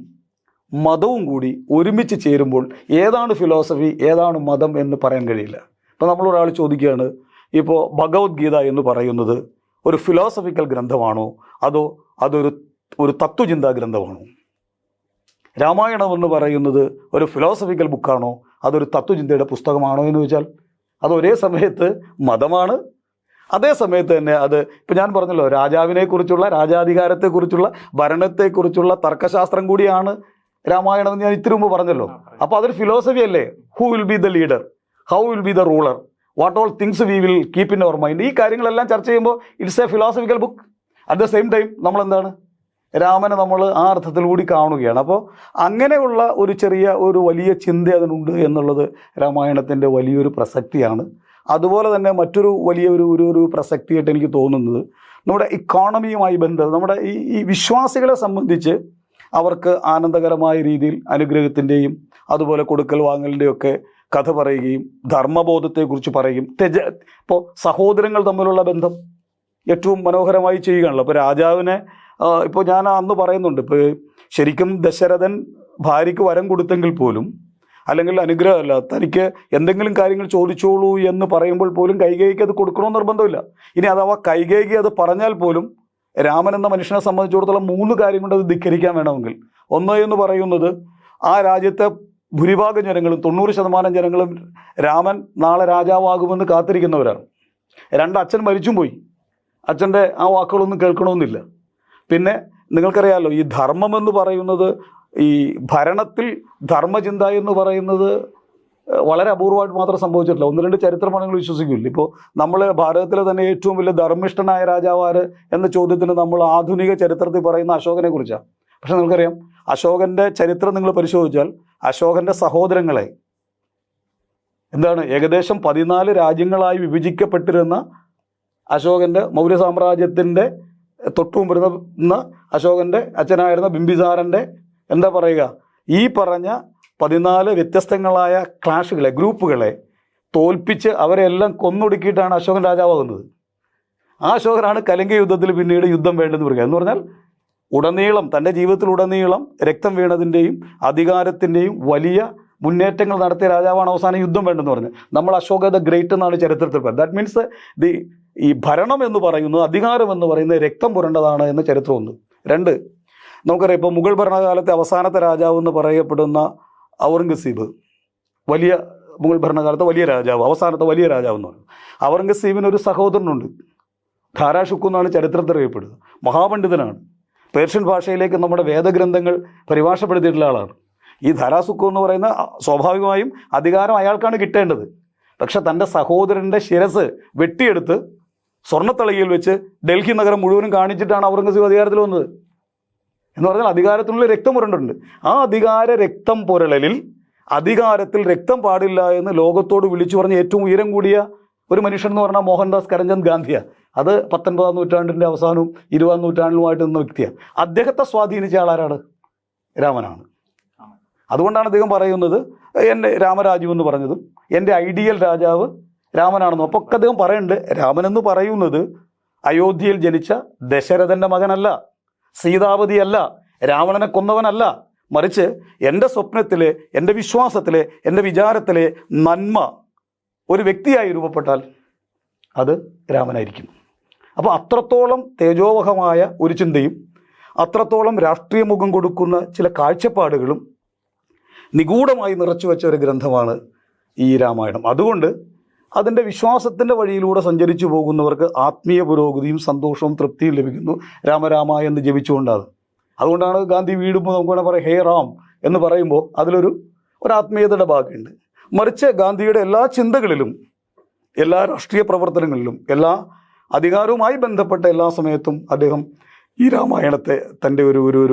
മതവും കൂടി ഒരുമിച്ച് ചേരുമ്പോൾ ഏതാണ് ഫിലോസഫി ഏതാണ് മതം എന്ന് പറയാൻ കഴിയില്ല. ഇപ്പോൾ നമ്മളൊരാൾ ചോദിക്കുകയാണ്, ഇപ്പോൾ ഭഗവത്ഗീത എന്ന് പറയുന്നത് ഒരു ഫിലോസഫിക്കൽ ഗ്രന്ഥമാണോ അതോ അതൊരു തത്വചിന്താ ഗ്രന്ഥമാണോ? രാമായണം എന്ന് പറയുന്നത് ഒരു ഫിലോസഫിക്കൽ ബുക്കാണോ അതൊരു തത്വചിന്തയുടെ പുസ്തകമാണോ എന്ന് ചോദിച്ചാൽ അത് ഒരേ സമയത്ത് മതമാണ്, അതേ സമയത്ത് തന്നെ അത് ഇപ്പം ഞാൻ പറഞ്ഞല്ലോ രാജാവിനെക്കുറിച്ചുള്ള, രാജാധികാരത്തെക്കുറിച്ചുള്ള, ഭരണത്തെക്കുറിച്ചുള്ള തർക്കശാസ്ത്രം കൂടിയാണ് രാമായണം എന്ന് ഞാൻ ഇത്തിരി മുമ്പ് പറഞ്ഞല്ലോ. അപ്പോൾ അതൊരു ഫിലോസഫി അല്ലേ? Who will be the leader, how will be the ruler, what all things we will keep in our mind, ഈ കാര്യങ്ങളെല്ലാം ചർച്ച ചെയ്യുമ്പോൾ it's a philosophical book. At the same time നമ്മളെന്താണ് രാമനെ നമ്മൾ ആ അർത്ഥത്തിൽ കൂടി കാണുകയാണ്. അപ്പോൾ അങ്ങനെയുള്ള ഒരു വലിയ ചിന്ത അതിനുണ്ട് എന്നുള്ളത് രാമായണത്തിൻ്റെ വലിയൊരു പ്രസക്തിയാണ്. അതുപോലെ തന്നെ മറ്റൊരു വലിയൊരു പ്രസക്തിയായിട്ട് എനിക്ക് തോന്നുന്നത് നമ്മുടെ ഇക്കോണമിയുമായി ബന്ധം, നമ്മുടെ ഈ വിശ്വാസികളെ സംബന്ധിച്ച് അവർക്ക് ആനന്ദകരമായ രീതിയിൽ അനുഗ്രഹത്തിൻ്റെയും അതുപോലെ കൊടുക്കൽ വാങ്ങലിൻ്റെയൊക്കെ കഥ പറയുകയും ധർമ്മബോധത്തെക്കുറിച്ച് പറയും. ഇപ്പോൾ സഹോദരങ്ങൾ തമ്മിലുള്ള ബന്ധം ഏറ്റവും മനോഹരമായി ചെയ്യുകയാണല്ലോ. അപ്പോൾ രാജാവിനെ ഇപ്പോൾ ഞാൻ അന്ന് പറയുന്നുണ്ട്, ഇപ്പോൾ ശരിക്കും ദശരഥൻ ഭാര്യയ്ക്ക് വരം കൊടുത്തെങ്കിൽ പോലും, അല്ലെങ്കിൽ അനുഗ്രഹമല്ല, തനിക്ക് എന്തെങ്കിലും കാര്യങ്ങൾ ചോദിച്ചോളൂ എന്ന് പറയുമ്പോൾ പോലും കൈകേയിക്ക് അത് കൊടുക്കണമെന്ന് നിർബന്ധമില്ല. ഇനി അഥവാ കൈകേയിക്ക് അത് പറഞ്ഞാൽ പോലും രാമൻ എന്ന മനുഷ്യനെ സംബന്ധിച്ചിടത്തോളം 3 കാര്യം കൊണ്ട് അത് ധിക്കരിക്കാൻ വേണമെങ്കിൽ, ഒന്ന് എന്ന് പറയുന്നത് ആ രാജ്യത്തെ ഭൂരിഭാഗം ജനങ്ങളും 90% ജനങ്ങളും രാമൻ നാളെ രാജാവാകുമെന്ന് കാത്തിരിക്കുന്നവരാണ്. 2, അച്ഛൻ മരിച്ചും പോയി, അച്ഛൻ്റെ ആ വാക്കുകളൊന്നും കേൾക്കണമെന്നില്ല. പിന്നെ നിങ്ങൾക്കറിയാമല്ലോ ഈ ധർമ്മം എന്ന് പറയുന്നത്, ഈ ഭരണത്തിൽ ധർമ്മചിന്ത എന്ന് പറയുന്നത് വളരെ അപൂർവമായിട്ട് മാത്രം സംഭവിച്ചിട്ടില്ല. 1-2 ചരിത്രമാണ് നിങ്ങൾ വിശ്വസിക്കില്ല. ഇപ്പോൾ നമ്മൾ ഭാരതത്തിലെ തന്നെ ഏറ്റവും വലിയ ധർമ്മിഷ്ഠനായ രാജാവാര് എന്ന ചോദ്യത്തിന് നമ്മൾ ആധുനിക ചരിത്രത്തിൽ പറയുന്ന അശോകനെ കുറിച്ചാണ്. പക്ഷെ നിങ്ങൾക്കറിയാം അശോകൻ്റെ ചരിത്രം നിങ്ങൾ പരിശോധിച്ചാൽ അശോകൻ്റെ സഹോദരങ്ങളെ എന്താണ് ഏകദേശം 14 രാജ്യങ്ങളായി വിഭജിക്കപ്പെട്ടിരുന്ന അശോകൻ്റെ മൗര്യ സാമ്രാജ്യത്തിൻ്റെ തൊട്ടുമുമ്പ് അശോകൻ്റെ അച്ഛനായിരുന്ന ബിംബിസാരൻ്റെ എന്താ പറയുക, ഈ പറഞ്ഞ 14 വ്യത്യസ്തങ്ങളായ ക്ലാഷുകളെ, ഗ്രൂപ്പുകളെ തോൽപ്പിച്ച് അവരെല്ലാം കൊന്നൊടുക്കിയിട്ടാണ് അശോകൻ രാജാവാകുന്നത്. ആ അശോകനാണ് കലിംഗ യുദ്ധത്തിൽ പിന്നീട് യുദ്ധം വേണ്ടെന്ന് പറയുക. എന്ന് പറഞ്ഞാൽ ഉടനീളം തൻ്റെ ജീവിതത്തിലുടനീളം രക്തം വീണതിൻ്റെയും അധികാരത്തിൻ്റെയും വലിയ മുന്നേറ്റങ്ങൾ നടത്തിയ രാജാവാണ് അവസാനം യുദ്ധം വേണ്ടെന്ന് പറഞ്ഞത്. നമ്മൾ അശോക ദ ഗ്രേറ്റ് എന്നാണ് ചരിത്രത്തിൽ പറയുന്നത്. ദാറ്റ് മീൻസ് ഈ ഭരണം എന്ന് പറയുന്നത്, അധികാരം എന്ന് പറയുന്നത് രക്തം പുരണ്ടതാണ് എന്ന ചരിത്രം ഒന്ന്. 2, നമുക്കറിയാം ഇപ്പോൾ മുഗൾ ഭരണകാലത്തെ അവസാനത്തെ രാജാവ് എന്ന് പറയപ്പെടുന്ന ഔറംഗസീബ്, വലിയ മുഗൾ ഭരണകാലത്തെ വലിയ രാജാവ്, അവസാനത്തെ വലിയ രാജാവ് എന്ന് പറയുന്നത്. ഔറംഗസീബിനൊരു സഹോദരനുണ്ട്, ധാരാഷുക്കു എന്നാണ് ചരിത്രത്തിൽ അറിയപ്പെടുന്നത്. മഹാപണ്ഡിതനാണ്. പേർഷ്യൻ ഭാഷയിലേക്ക് നമ്മുടെ വേദഗ്രന്ഥങ്ങൾ പരിഭാഷപ്പെടുത്തിയിട്ടുള്ള ആളാണ്. ഈ ധാരാസുക്കു എന്ന് പറയുന്ന സ്വാഭാവികമായും അധികാരം അയാൾക്കാണ് കിട്ടേണ്ടത്. പക്ഷെ തൻ്റെ സഹോദരൻ്റെ ശിരസ് വെട്ടിയെടുത്ത് സ്വർണ്ണത്തളികയിൽ വെച്ച് ഡൽഹി നഗരം മുഴുവനും കാണിച്ചിട്ടാണ് ഔറംഗസീബ് അധികാരത്തിൽ വന്നത്. എന്ന് പറഞ്ഞാൽ അധികാരത്തിനുള്ള രക്തം പുരണ്ടുണ്ട്. ആ അധികാര രക്തം പുരളലിൽ അധികാരത്തിൽ രക്തം പാടില്ല എന്ന് ലോകത്തോട് വിളിച്ചു പറഞ്ഞ ഏറ്റവും ഉയരം കൂടിയ ഒരു മനുഷ്യൻ എന്ന് പറഞ്ഞാൽ മോഹൻദാസ് കരംചന്ദ് ഗാന്ധിയാണ്. അത് 19-ാം നൂറ്റാണ്ടിൻ്റെ അവസാനവും 20-ാം നൂറ്റാണ്ടിലുമായിട്ട് നിന്ന വ്യക്തിയാണ്. അദ്ദേഹത്തെ സ്വാധീനിച്ച ആളാരാണ്? രാമനാണ്. അതുകൊണ്ടാണ് അദ്ദേഹം പറയുന്നത് എൻ്റെ രാമരാജ്യം എന്ന് പറഞ്ഞതും എൻ്റെ ഐഡിയൽ രാജാവ് രാമനാണെന്നും. അപ്പോൾ ഒക്കെ അദ്ദേഹം പറയുന്നുണ്ട്, രാമനെന്ന് പറയുന്നത് അയോധ്യയിൽ ജനിച്ച ദശരഥൻ്റെ മകനല്ല, സീതാവതിയല്ല, രാവണനെ കൊന്നവനല്ല, മറിച്ച് എൻ്റെ സ്വപ്നത്തിലെ, എൻ്റെ വിശ്വാസത്തിലെ, എൻ്റെ വിചാരത്തിലെ നന്മ ഒരു വ്യക്തിയായി രൂപപ്പെട്ടാൽ അത് രാമനായിരിക്കും. അപ്പോൾ അത്രത്തോളം തേജോവഹമായ ഒരു ചിന്തയും അത്രത്തോളം രാഷ്ട്രീയ മുഖം കൊടുക്കുന്ന ചില കാഴ്ചപ്പാടുകളും നിഗൂഢമായി നിറച്ചു വെച്ച ഒരു ഗ്രന്ഥമാണ് ഈ രാമായണം. അതുകൊണ്ട് അതിൻ്റെ വിശ്വാസത്തിൻ്റെ വഴിയിലൂടെ സഞ്ചരിച്ചു പോകുന്നവർക്ക് ആത്മീയ പുരോഗതിയും സന്തോഷവും തൃപ്തിയും ലഭിക്കുന്നു രാമരാമ എന്ന് ജപിച്ചുകൊണ്ടാണ്. അതുകൊണ്ടാണ് ഗാന്ധി വീടുമ്പോൾ നമുക്ക് വേണമെങ്കിൽ പറയാം ഹേ റാം എന്ന് പറയുമ്പോൾ അതിലൊരു ആത്മീയതയുടെ ഭാഗമുണ്ട്. മറിച്ച് ഗാന്ധിയുടെ എല്ലാ ചിന്തകളിലും, എല്ലാ രാഷ്ട്രീയ പ്രവർത്തനങ്ങളിലും, എല്ലാ അധികാരവുമായി ബന്ധപ്പെട്ട എല്ലാ സമയത്തും അദ്ദേഹം ഈ രാമായണത്തെ തൻ്റെ ഒരു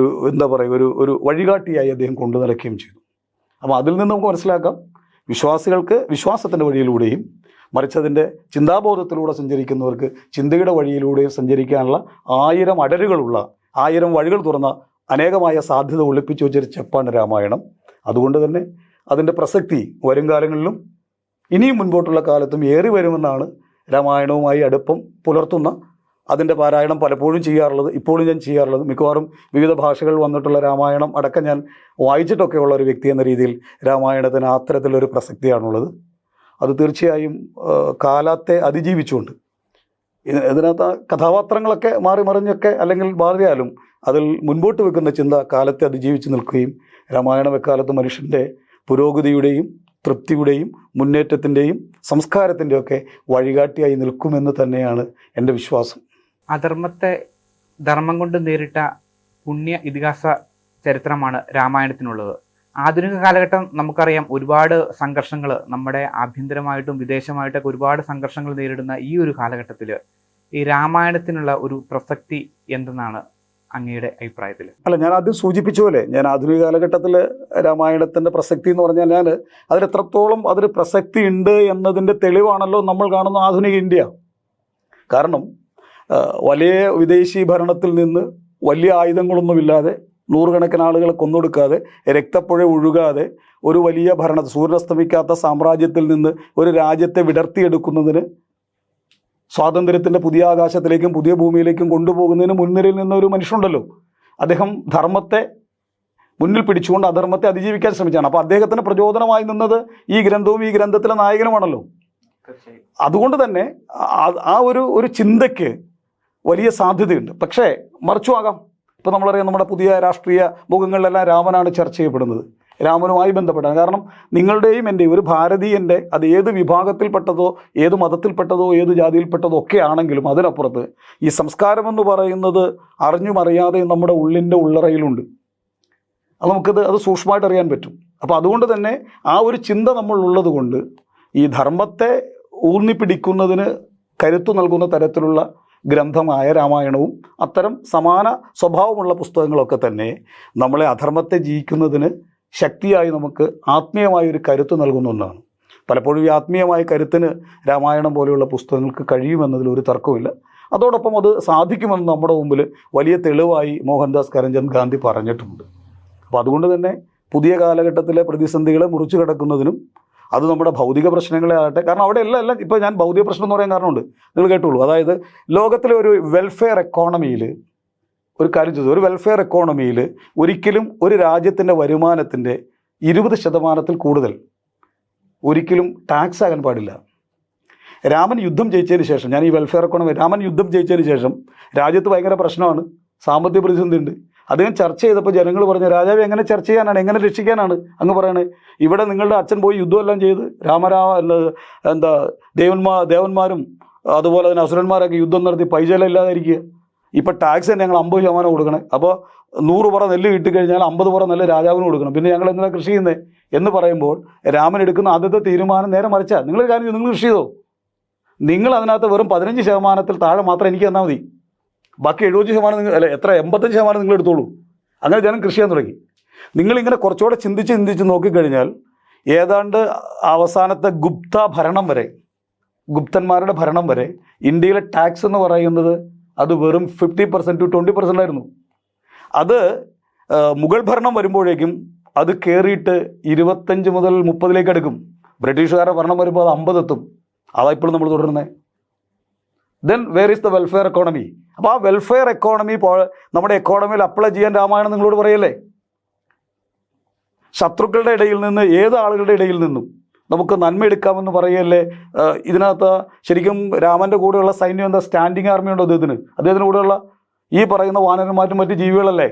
എന്താ പറയുക ഒരു വഴികാട്ടിയായി അദ്ദേഹം കൊണ്ടു നടക്കുകയും ചെയ്തു. അപ്പോൾ അതിൽ നിന്ന് നമുക്ക് മനസ്സിലാക്കാം, വിശ്വാസികൾക്ക് വിശ്വാസത്തിൻ്റെ വഴിയിലൂടെയും മറിച്ച് അതിൻ്റെ ചിന്താബോധത്തിലൂടെ സഞ്ചരിക്കുന്നവർക്ക് ചിന്തയുടെ വഴിയിലൂടെയും സഞ്ചരിക്കാനുള്ള 1000 അടരുകളുള്ള 1000 വഴികൾ തുറന്ന അനേകമായ സാധ്യത ഒളിപ്പിച്ചു വെച്ചൊരു ചെപ്പാണ് രാമായണം. അതുകൊണ്ട് തന്നെ അതിൻ്റെ പ്രസക്തി വരും കാലങ്ങളിലും ഇനിയും മുൻപോട്ടുള്ള കാലത്തും ഏറി വരുമെന്നാണ് രാമായണവുമായി അടുപ്പം പുലർത്തുന്ന അതിൻ്റെ പാരായണം പലപ്പോഴും ചെയ്യാറുള്ളത്, ഇപ്പോഴും ഞാൻ ചെയ്യാറുള്ളത്. മിക്കവാറും വിവിധ ഭാഷകൾ വന്നിട്ടുള്ള രാമായണം അടക്കം ഞാൻ വായിച്ചിട്ടൊക്കെയുള്ള ഒരു വ്യക്തി എന്ന രീതിയിൽ രാമായണത്തിന് അത്തരത്തിലൊരു പ്രസക്തിയാണുള്ളത്. അത് തീർച്ചയായും കാലത്തെ അതിജീവിച്ചുകൊണ്ട് ഇതിനകത്ത് കഥാപാത്രങ്ങളൊക്കെ മാറി മറിഞ്ഞൊക്കെ അല്ലെങ്കിൽ മാറിയാലും അതിൽ മുൻപോട്ട് വെക്കുന്ന ചിന്ത കാലത്തെ അതിജീവിച്ച് നിൽക്കുകയും രാമായണം എക്കാലത്ത് മനുഷ്യൻ്റെ പുരോഗതിയുടെയും തൃപ്തിയുടെയും മുന്നേറ്റത്തിൻ്റെയും സംസ്കാരത്തിൻ്റെയൊക്കെ വഴികാട്ടിയായി നിൽക്കുമെന്ന് തന്നെയാണ് എൻ്റെ വിശ്വാസം. അധർമ്മത്തെ ധർമ്മം കൊണ്ട് നേരിട്ട പുണ്യ ഇതിഹാസ ചരിത്രമാണ് രാമായണത്തിനുള്ളത്. ആധുനിക കാലഘട്ടം നമുക്കറിയാം, ഒരുപാട് സംഘർഷങ്ങൾ നമ്മുടെ ആഭ്യന്തരമായിട്ടും വിദേശമായിട്ടൊക്കെ ഒരുപാട് സംഘർഷങ്ങൾ നേരിടുന്ന ഈ ഒരു കാലഘട്ടത്തിൽ ഈ രാമായണത്തിനുള്ള ഒരു പ്രസക്തി എന്തെന്നാണ് അങ്ങയുടെ അഭിപ്രായത്തിൽ? അല്ല, ഞാൻ ആദ്യം സൂചിപ്പിച്ച പോലെ ഞാൻ ആധുനിക കാലഘട്ടത്തിൽ രാമായണത്തിൻ്റെ പ്രസക്തി എന്ന് പറഞ്ഞാൽ ഞാൻ അതിലെത്രത്തോളം അതിന് പ്രസക്തി ഉണ്ട് എന്നതിൻ്റെ തെളിവാണല്ലോ നമ്മൾ കാണുന്ന ആധുനിക ഇന്ത്യ. കാരണം വലിയ വിദേശി ഭരണത്തിൽ നിന്ന് വലിയ ആയുധങ്ങളൊന്നുമില്ലാതെ നൂറുകണക്കിന് ആളുകളെ കൊന്നൊടുക്കാതെ രക്തപ്പുഴ ഒഴുകാതെ ഒരു വലിയ സൂര്യനസ്തമിക്കാത്ത സാമ്രാജ്യത്തിൽ നിന്ന് ഒരു രാജ്യത്തെ വിടർത്തിയെടുക്കുന്നതിന്, സ്വാതന്ത്ര്യത്തിൻ്റെ പുതിയ ആകാശത്തിലേക്കും പുതിയ ഭൂമിയിലേക്കും കൊണ്ടുപോകുന്നതിന് മുൻനിരയിൽ നിന്ന ഒരു മനുഷ്യനുണ്ടല്ലോ. അദ്ദേഹം ധർമ്മത്തെ മുന്നിൽ പിടിച്ചുകൊണ്ട് അധർമ്മത്തെ അതിജീവിക്കാൻ ശ്രമിച്ചാണ്. അപ്പോൾ അദ്ദേഹത്തിന് പ്രചോദനമായി നിന്നത് ഈ ഗ്രന്ഥവും ഈ ഗ്രന്ഥത്തിലെ നായകനുമാണല്ലോ. അതുകൊണ്ട് തന്നെ ആ ഒരു ചിന്തയ്ക്ക് വലിയ സാധ്യതയുണ്ട്. പക്ഷേ മറിച്ചും ആകാം. ഇപ്പോൾ നമ്മളറിയാം, നമ്മുടെ പുതിയ രാഷ്ട്രീയ മുഖങ്ങളിലെല്ലാം രാമനാണ് ചർച്ച ചെയ്യപ്പെടുന്നത്, രാമനുമായി ബന്ധപ്പെട്ടാണ്. കാരണം നിങ്ങളുടെയും എൻ്റെയും ഒരു ഭാരതീയൻ്റെ, അത് ഏത് വിഭാഗത്തിൽപ്പെട്ടതോ ഏത് മതത്തിൽപ്പെട്ടതോ ഏത് ജാതിയിൽപ്പെട്ടതോ ഒക്കെ ആണെങ്കിലും അതിനപ്പുറത്ത് ഈ സംസ്കാരമെന്ന് പറയുന്നത് അറിഞ്ഞും അറിയാതെയും നമ്മുടെ ഉള്ളിൻ്റെ ഉള്ളറയിലുണ്ട്. അത് അത് സൂക്ഷ്മമായിട്ട് അറിയാൻ പറ്റും. അപ്പോൾ അതുകൊണ്ട് തന്നെ ആ ഒരു ചിന്ത നമ്മളുള്ളത് കൊണ്ട് ഈ ധർമ്മത്തെ ഊന്നിപ്പിടിക്കുന്നതിന് കരുത്തു നൽകുന്ന തരത്തിലുള്ള ഗ്രന്ഥമായ രാമായണവും അത്തരം സമാന സ്വഭാവമുള്ള പുസ്തകങ്ങളൊക്കെ തന്നെ നമ്മളെ അധർമ്മത്തെ ജയിക്കുന്നതിന് ശക്തിയായി നമുക്ക് ആത്മീയമായൊരു കരുത്ത് നൽകുന്ന ഒന്നാണ്. പലപ്പോഴും ഈ ആത്മീയമായ കരുത്തിന് രാമായണം പോലെയുള്ള പുസ്തകങ്ങൾക്ക് കഴിയുമെന്നതിൽ ഒരു തർക്കമില്ല. അതോടൊപ്പം അത് സാധിക്കുമെന്ന് നമ്മുടെ മുമ്പിൽ വലിയ തെളിവായി മോഹൻദാസ് കരംചന്ദ് ഗാന്ധി പറഞ്ഞിട്ടുണ്ട്. അപ്പോൾ അതുകൊണ്ട് തന്നെ പുതിയ കാലഘട്ടത്തിലെ പ്രതിസന്ധികളെ മുറിച്ചു കടക്കുന്നതിനും, അത് നമ്മുടെ ഭൗതിക പ്രശ്നങ്ങളെ ആകട്ടെ, കാരണം അവിടെ എല്ലാം ഇപ്പോൾ ഞാൻ ഭൗതിക പ്രശ്നം എന്ന് പറയാൻ കാരണമുണ്ട്, നിങ്ങൾ കേട്ടുള്ളൂ. അതായത് ലോകത്തിലെ ഒരു വെൽഫെയർ എക്കോണമിയിൽ ഒരു കാര്യം ചെയ്തു, ഒരു വെൽഫെയർ എക്കോണമിയിൽ ഒരിക്കലും ഒരു രാജ്യത്തിൻ്റെ വരുമാനത്തിൻ്റെ 20% കൂടുതൽ ഒരിക്കലും ടാക്സ് ആകാൻ പാടില്ല. രാമൻ യുദ്ധം ജയിച്ചതിന് ശേഷം, ഞാൻ ഈ വെൽഫെയർ എക്കോണമി, രാമൻ യുദ്ധം ജയിച്ചതിന് ശേഷം രാജ്യത്ത് ഭയങ്കര പ്രശ്നമാണ്, സാമ്പത്തിക പ്രതിസന്ധി ഉണ്ട്. അദ്ദേഹം ചർച്ച ചെയ്തപ്പോൾ ജനങ്ങൾ പറഞ്ഞു, രാജാവ് എങ്ങനെ ചർച്ച ചെയ്യാനാണ്, എങ്ങനെ രക്ഷിക്കാനാണ് അങ്ങ് പറയണേ? ഇവിടെ നിങ്ങളുടെ അച്ഛൻ പോയി യുദ്ധമെല്ലാം ചെയ്ത് ദേവന്മാരും അതുപോലെ തന്നെ അസുരന്മാരൊക്കെ യുദ്ധം നടത്തി പൈസയെല്ലാം ഇല്ലാതിരിക്കുക. ഇപ്പം ടാക്സ് തന്നെ ഞങ്ങൾ 50% കൊടുക്കണേ. അപ്പോൾ 100 പറ നെല്ല് കിട്ടിക്കഴിഞ്ഞാൽ 50 പറ നെല്ല് രാജാവിന് കൊടുക്കണം. പിന്നെ ഞങ്ങൾ എന്തിനാണ് കൃഷി ചെയ്യുന്നത് എന്ന് പറയുമ്പോൾ രാമൻ എടുക്കുന്ന ആദ്യത്തെ തീരുമാനം നേരെ മറിച്ചാൽ, നിങ്ങൾ കാര്യം നിങ്ങൾ കൃഷി ചെയ്തോ, നിങ്ങൾ അതിനകത്ത് വെറും 15% താഴെ മാത്രം എനിക്ക് തന്നാൽ മതി, ബാക്കി 70% നിങ്ങൾ, അല്ല എത്ര 85% നിങ്ങൾ എടുത്തോളൂ. അങ്ങനെ ജനം കൃഷി ചെയ്യാൻ തുടങ്ങി. നിങ്ങളിങ്ങനെ കുറച്ചുകൂടെ ചിന്തിച്ച് നോക്കിക്കഴിഞ്ഞാൽ ഏതാണ്ട് അവസാനത്തെ ഗുപ്തന്മാരുടെ ഭരണം വരെ ഇന്ത്യയിലെ ടാക്സ് എന്ന് പറയുന്നത് അത് വെറും 50% to 20% ആയിരുന്നു. അത് മുഗൾ ഭരണം വരുമ്പോഴേക്കും അത് കയറിയിട്ട് 25 മുതൽ 30 അടുക്കും. ബ്രിട്ടീഷുകാരുടെ ഭരണം വരുമ്പോൾ അത് 50 എത്തും. അതാ ഇപ്പോഴും നമ്മൾ തുടരുന്നത്. Then where is the welfare economy? അപ്പോൾ ആ വെൽഫെയർ എക്കോണമി നമ്മുടെ എക്കോണമിയിൽ അപ്ലൈ ചെയ്യാൻ രാമായണം നിങ്ങളോട് പറയല്ലേ? ശത്രുക്കളുടെ ഇടയിൽ നിന്ന്, ഏത് ആളുകളുടെ ഇടയിൽ നിന്നും നമുക്ക് നന്മ എടുക്കാമെന്ന് പറയല്ലേ? ഇതിനകത്ത് ശരിക്കും രാമൻ്റെ കൂടെയുള്ള സൈന്യം എന്താ, സ്റ്റാൻഡിങ് ആർമി ഉണ്ടോ അദ്ദേഹത്തിന് കൂടെയുള്ള ഈ പറയുന്ന വാനരന്മാരും മറ്റ് ജീവികളല്ലേ?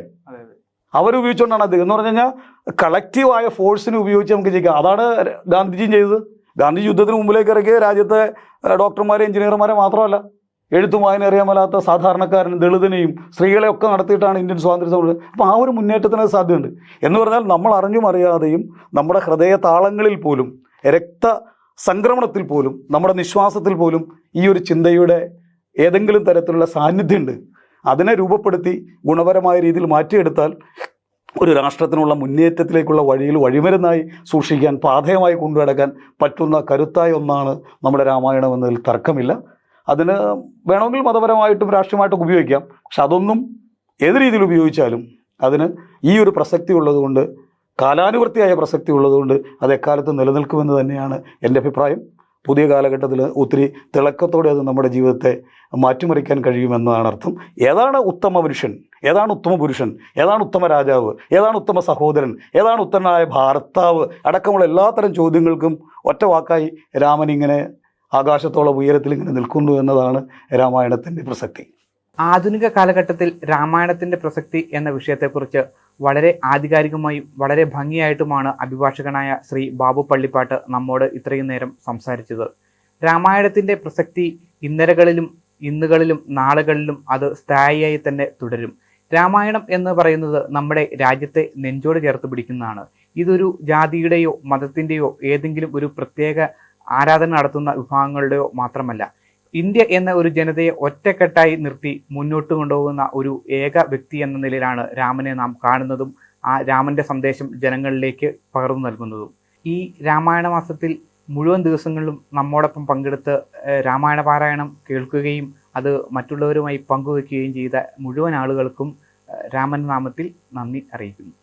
അവരുപയോഗിച്ചുകൊണ്ടാണ് അദ്ദേഹം എന്ന് പറഞ്ഞു കഴിഞ്ഞാൽ കളക്റ്റീവായ ഫോഴ്സിനെ ഉപയോഗിച്ച് നമുക്ക് ജയിക്കാം. അതാണ് ഗാന്ധിജിയും ചെയ്തത്. ഗാന്ധിജി യുദ്ധത്തിന് മുമ്പിലേക്ക് ഇറക്കിയ രാജ്യത്തെ ഡോക്ടർമാരെ, എഞ്ചിനീയർമാരെ മാത്രമല്ല, എഴുത്തും വായന അറിയാൻ മേലാത്ത സാധാരണക്കാരനും ദളിതനെയും സ്ത്രീകളെയൊക്കെ നടത്തിയിട്ടാണ് ഇന്ത്യൻ സ്വാതന്ത്ര്യ സമരം. അപ്പോൾ ആ ഒരു മുന്നേറ്റത്തിന് സാധ്യതയുണ്ട്. എന്ന് പറഞ്ഞാൽ നമ്മൾ അറിഞ്ഞും അറിയാതെയും നമ്മുടെ ഹൃദയ താളങ്ങളിൽ പോലും, രക്തസംക്രമണത്തിൽ പോലും, നമ്മുടെ നിശ്വാസത്തിൽ പോലും ഈ ഒരു ചിന്തയുടെ ഏതെങ്കിലും തരത്തിലുള്ള സാന്നിധ്യമുണ്ട്. അതിനെ രൂപപ്പെടുത്തി ഗുണപരമായ രീതിയിൽ മാറ്റിയെടുത്താൽ ഒരു രാഷ്ട്രത്തിനുള്ള മുന്നേറ്റത്തിലേക്കുള്ള വഴിയിൽ വഴിമരുന്നായി സൂക്ഷിക്കാൻ, പാഥേയമായി കൊണ്ടുനടക്കാൻ പറ്റുന്ന കരുത്തായ ഒന്നാണ് നമ്മുടെ രാമായണം എന്നതിൽ തർക്കമില്ല. അതിന് വേണമെങ്കിൽ മതപരമായിട്ടും രാഷ്ട്രീയമായിട്ടും ഉപയോഗിക്കാം. പക്ഷെ അതൊന്നും ഏത് രീതിയിൽ ഉപയോഗിച്ചാലും അതിന് ഈ ഒരു പ്രസക്തി ഉള്ളതുകൊണ്ട്, കാലാനുവർത്തിയായ പ്രസക്തി ഉള്ളതുകൊണ്ട് അത് എക്കാലത്തും നിലനിൽക്കുമെന്ന് തന്നെയാണ് എൻ്റെ അഭിപ്രായം. പുതിയ കാലഘട്ടത്തിൽ ഒത്തിരി തിളക്കത്തോടെ അത് നമ്മുടെ ജീവിതത്തെ മാറ്റിമറിക്കാൻ കഴിയുമെന്നാണ് അർത്ഥം. ഏതാണ് ഉത്തമ മനുഷ്യൻ, ഏതാണ് ഉത്തമ പുരുഷൻ, ഏതാണ് ഉത്തമ രാജാവ്, ഏതാണ് ഉത്തമ സഹോദരൻ, ഏതാണ് ഉത്തമനായ ഭർത്താവ് അടക്കമുള്ള എല്ലാത്തരം ചോദ്യങ്ങൾക്കും ഒറ്റ വാക്കായി രാമൻ ഇങ്ങനെ ആകാശത്തോളം ഉയരത്തിൽ ഇങ്ങനെ നിൽക്കുന്നു എന്നതാണ് രാമായണത്തിൻ്റെ പ്രസക്തി. ആധുനിക കാലഘട്ടത്തിൽ രാമായണത്തിൻ്റെ പ്രസക്തി എന്ന വിഷയത്തെക്കുറിച്ച് വളരെ ആധികാരികമായും വളരെ ഭംഗിയായിട്ടുമാണ് അഭിഭാഷകനായ ശ്രീ ബാബു പള്ളിപ്പാട്ട് നമ്മോട് ഇത്രയും നേരം സംസാരിച്ചത്. രാമായണത്തിൻ്റെ പ്രസക്തി ഇന്നലകളിലും ഇന്നുകളിലും നാളുകളിലും അത് സ്ഥായിയായി തന്നെ തുടരും. രാമായണം എന്ന് പറയുന്നത് നമ്മുടെ രാജ്യത്തെ നെഞ്ചോട് ചേർത്ത് പിടിക്കുന്നതാണ്. ഇതൊരു ജാതിയുടെയോ മതത്തിൻ്റെയോ ഏതെങ്കിലും ഒരു പ്രത്യേക ആരാധന നടത്തുന്ന വിഭാഗങ്ങളുടെയോ മാത്രമല്ല. ഇന്ത്യ എന്ന ഒരു ജനതയെ ഒറ്റക്കെട്ടായി നിർത്തി മുന്നോട്ട് കൊണ്ടുപോകുന്ന ഒരു ഏക വ്യക്തി എന്ന നിലയിലാണ് രാമനെ നാം കാണുന്നതും ആ രാമൻ്റെ സന്ദേശം ജനങ്ങളിലേക്ക് പകർന്നു നൽകുന്നതും. ഈ രാമായണ മാസത്തിൽ മുഴുവൻ ദിവസങ്ങളിലും നമ്മോടൊപ്പം പങ്കെടുത്ത് രാമായണ പാരായണം കേൾക്കുകയും അത് മറ്റുള്ളവരുമായി പങ്കുവയ്ക്കുകയും ചെയ്ത മുഴുവൻ ആളുകൾക്കും രാമൻ നാമത്തിൽ നന്ദി അറിയിക്കുന്നു.